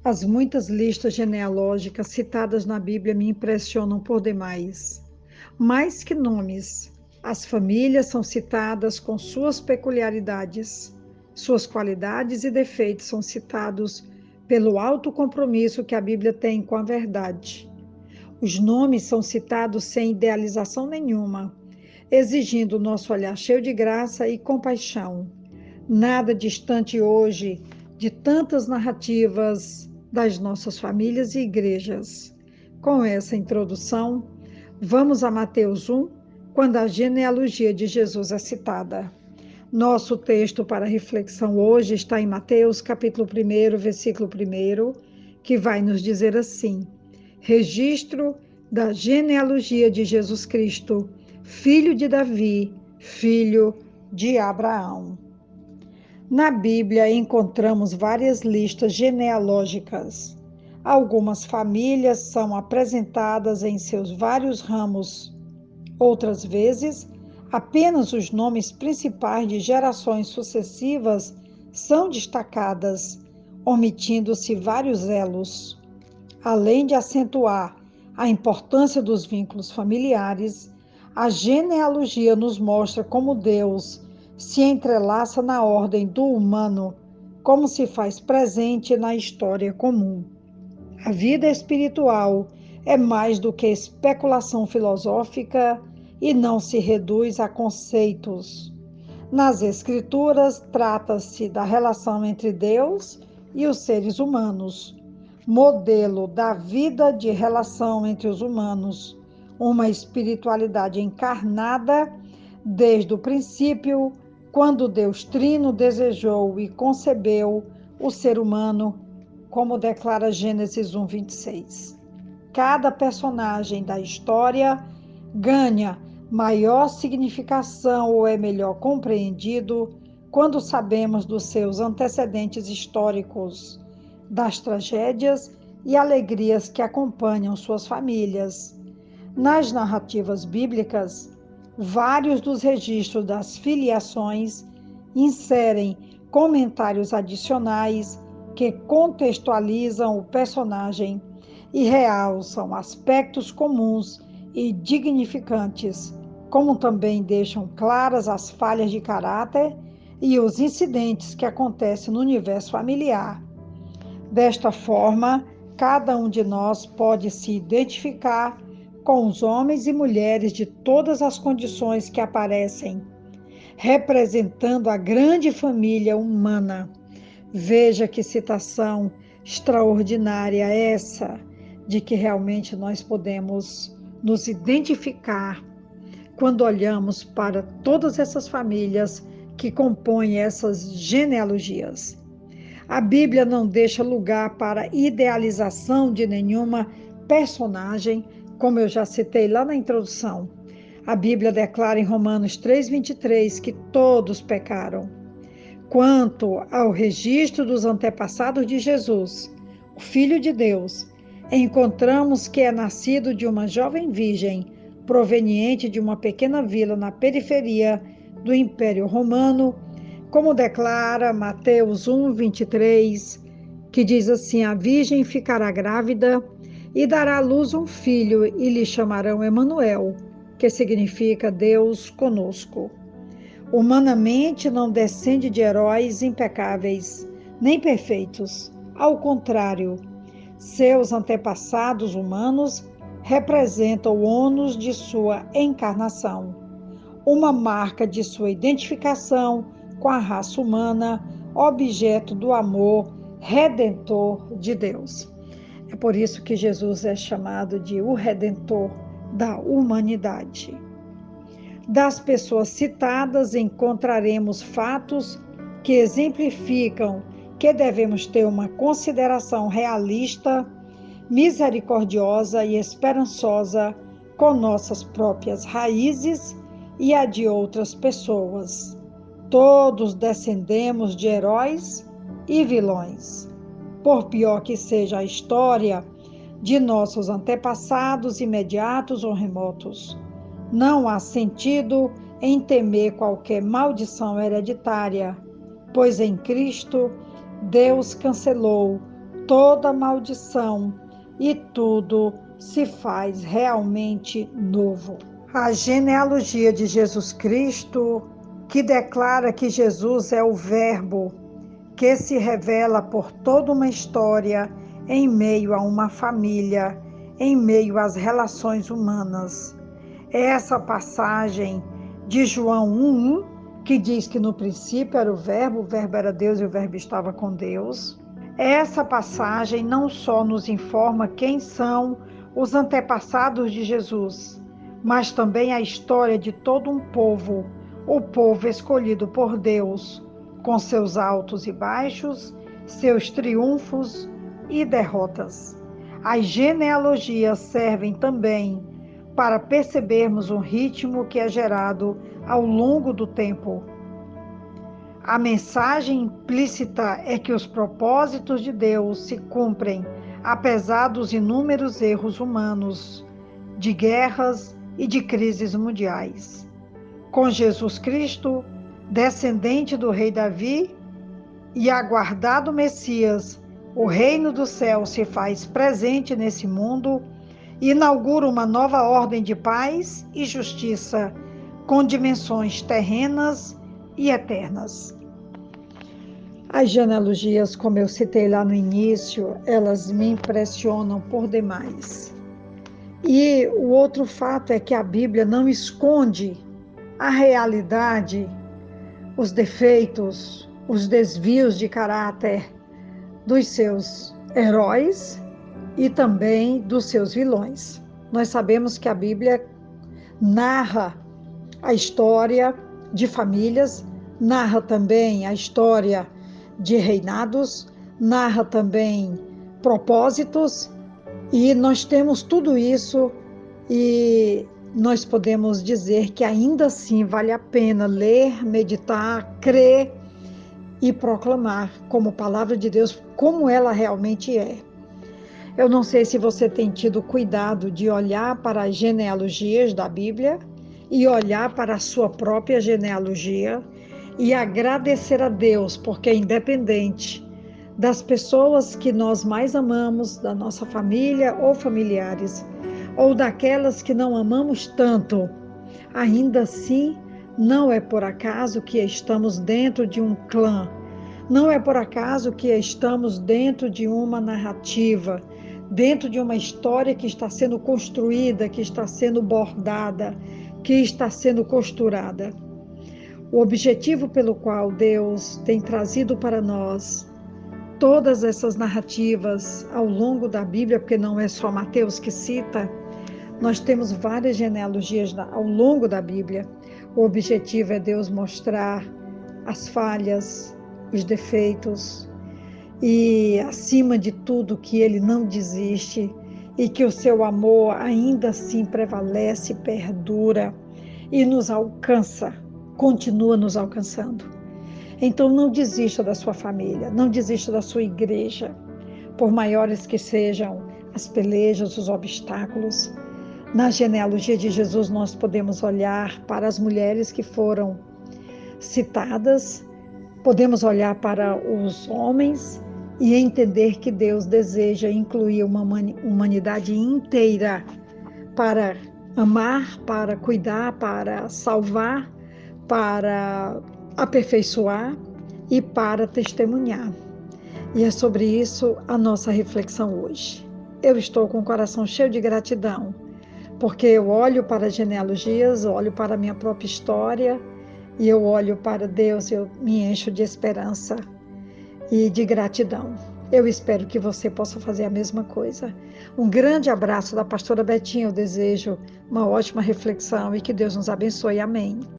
As muitas listas genealógicas citadas na Bíblia me impressionam por demais. Mais que nomes, as famílias são citadas com suas peculiaridades. Suas qualidades e defeitos são citados pelo alto compromisso que a Bíblia tem com a verdade. Os nomes são citados sem idealização nenhuma, exigindo nosso olhar cheio de graça e compaixão. Nada distante hoje de tantas narrativas das nossas famílias e igrejas. Com essa introdução, vamos a Mateus 1, quando a genealogia de Jesus é citada. Nosso texto para reflexão hoje está em Mateus, capítulo 1, versículo 1, que vai nos dizer assim: registro da genealogia de Jesus Cristo, filho de Davi, filho de Abraão. Na Bíblia encontramos várias listas genealógicas. Algumas famílias são apresentadas em seus vários ramos. Outras vezes, apenas os nomes principais de gerações sucessivas são destacadas, omitindo-se vários elos. Além de acentuar a importância dos vínculos familiares, a genealogia nos mostra como Deus se entrelaça na ordem do humano, como se faz presente na história comum. A vida espiritual é mais do que especulação filosófica e não se reduz a conceitos. Nas Escrituras, trata-se da relação entre Deus e os seres humanos, modelo da vida de relação entre os humanos, uma espiritualidade encarnada desde o princípio, quando Deus Trino desejou e concebeu o ser humano, como declara Gênesis 1:26. Cada personagem da história ganha maior significação ou é melhor compreendido quando sabemos dos seus antecedentes históricos, das tragédias e alegrias que acompanham suas famílias. Nas narrativas bíblicas, vários dos registros das filiações inserem comentários adicionais que contextualizam o personagem e realçam aspectos comuns e dignificantes, como também deixam claras as falhas de caráter e os incidentes que acontecem no universo familiar. Desta forma, cada um de nós pode se identificar com os homens e mulheres de todas as condições que aparecem, representando a grande família humana. Veja que citação extraordinária essa, de que realmente nós podemos nos identificar quando olhamos para todas essas famílias que compõem essas genealogias. A Bíblia não deixa lugar para idealização de nenhuma personagem, como eu já citei lá na introdução. A Bíblia declara em Romanos 3:23 que todos pecaram. Quanto ao registro dos antepassados de Jesus, o Filho de Deus, encontramos que é nascido de uma jovem virgem, proveniente de uma pequena vila na periferia do Império Romano, como declara Mateus 1:23, que diz assim: a virgem ficará grávida e dará à luz um filho e lhe chamarão Emanuel, que significa Deus conosco. Humanamente não descende de heróis impecáveis, nem perfeitos. Ao contrário, seus antepassados humanos representam o ônus de sua encarnação, uma marca de sua identificação com a raça humana, objeto do amor redentor de Deus. É por isso que Jesus é chamado de o Redentor da humanidade. Das pessoas citadas, encontraremos fatos que exemplificam que devemos ter uma consideração realista, misericordiosa e esperançosa com nossas próprias raízes e a de outras pessoas. Todos descendemos de heróis e vilões. Por pior que seja a história de nossos antepassados imediatos ou remotos, não há sentido em temer qualquer maldição hereditária, pois em Cristo Deus cancelou toda maldição e tudo se faz realmente novo. A genealogia de Jesus Cristo, que declara que Jesus é o Verbo, que se revela por toda uma história, em meio a uma família, em meio às relações humanas. Essa passagem de João 1:1, que diz que no princípio era o Verbo era Deus e o Verbo estava com Deus. Essa passagem não só nos informa quem são os antepassados de Jesus, mas também a história de todo um povo, o povo escolhido por Deus, com seus altos e baixos, seus triunfos e derrotas. As genealogias servem também para percebermos o ritmo que é gerado ao longo do tempo. A mensagem implícita é que os propósitos de Deus se cumprem, apesar dos inúmeros erros humanos, de guerras e de crises mundiais. Com Jesus Cristo, descendente do rei Davi e aguardado Messias, o reino do céu se faz presente nesse mundo e inaugura uma nova ordem de paz e justiça, com dimensões terrenas e eternas. As genealogias, como eu citei lá no início, elas me impressionam por demais. E o outro fato é que a Bíblia não esconde a realidade, os defeitos, os desvios de caráter dos seus heróis e também dos seus vilões. Nós sabemos que a Bíblia narra a história de famílias, narra também a história de reinados, narra também propósitos, e nós temos tudo isso e nós podemos dizer que ainda assim vale a pena ler, meditar, crer e proclamar como palavra de Deus, como ela realmente é. Eu não sei se você tem tido cuidado de olhar para as genealogias da Bíblia e olhar para a sua própria genealogia e agradecer a Deus, porque independente das pessoas que nós mais amamos, da nossa família ou familiares, ou daquelas que não amamos tanto, ainda assim, não é por acaso que estamos dentro de um clã, não é por acaso que estamos dentro de uma narrativa, dentro de uma história que está sendo construída, que está sendo bordada, que está sendo costurada. O objetivo pelo qual Deus tem trazido para nós todas essas narrativas ao longo da Bíblia, porque não é só Mateus que cita, nós temos várias genealogias ao longo da Bíblia. O objetivo é Deus mostrar as falhas, os defeitos e, acima de tudo, que Ele não desiste e que o seu amor ainda assim prevalece, perdura e nos alcança, continua nos alcançando. Então não desista da sua família, não desista da sua igreja, por maiores que sejam as pelejas, os obstáculos. Na genealogia de Jesus nós podemos olhar para as mulheres que foram citadas, podemos olhar para os homens e entender que Deus deseja incluir uma humanidade inteira para amar, para cuidar, para salvar, para aperfeiçoar e para testemunhar. E é sobre isso a nossa reflexão hoje. Eu estou com o coração cheio de gratidão, porque eu olho para as genealogias, olho para a minha própria história e eu olho para Deus, eu me encho de esperança e de gratidão. Eu espero que você possa fazer a mesma coisa. Um grande abraço da pastora Betinha, eu desejo uma ótima reflexão e que Deus nos abençoe. Amém.